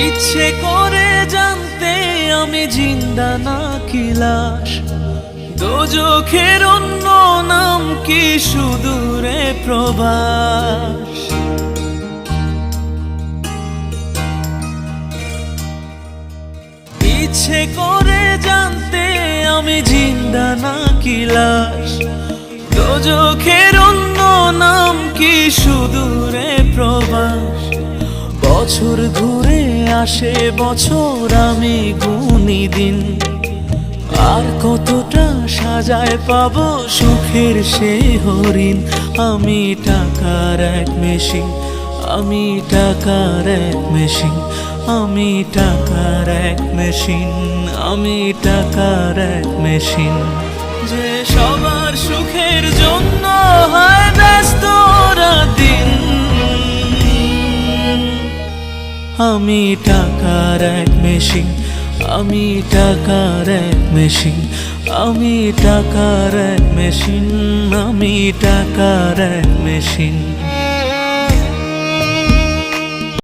ইচ্ছে করে জানতে আমি জিন্দা নাকি লাশ, দোজখের অন্য নাম কি সুদূরে প্রবাস। ইচ্ছে করে জানতে আমি জিন্দা নাকি লাশ, দোজখের অন্য নাম কি সুদূরে প্রবাস। বছর ঘুরে আসে বছর, আমি গুনি দিন, আর কতটা সাজায় পাবো সুখের সে হরিণ। আমি টাকার এক মেশিন, আমি টাকার এক মেশিন, আমি টাকার এক মেশিন, আমি টাকার এক মেশিন। যে সবার সুখের জন্য হয় ব্যস্ত দিন। আমি টাকার এক মেশিন, আমি টাকার এক মেশিন, আমি টাকার এক মেশিন, আমি টাকার এক মেশিন।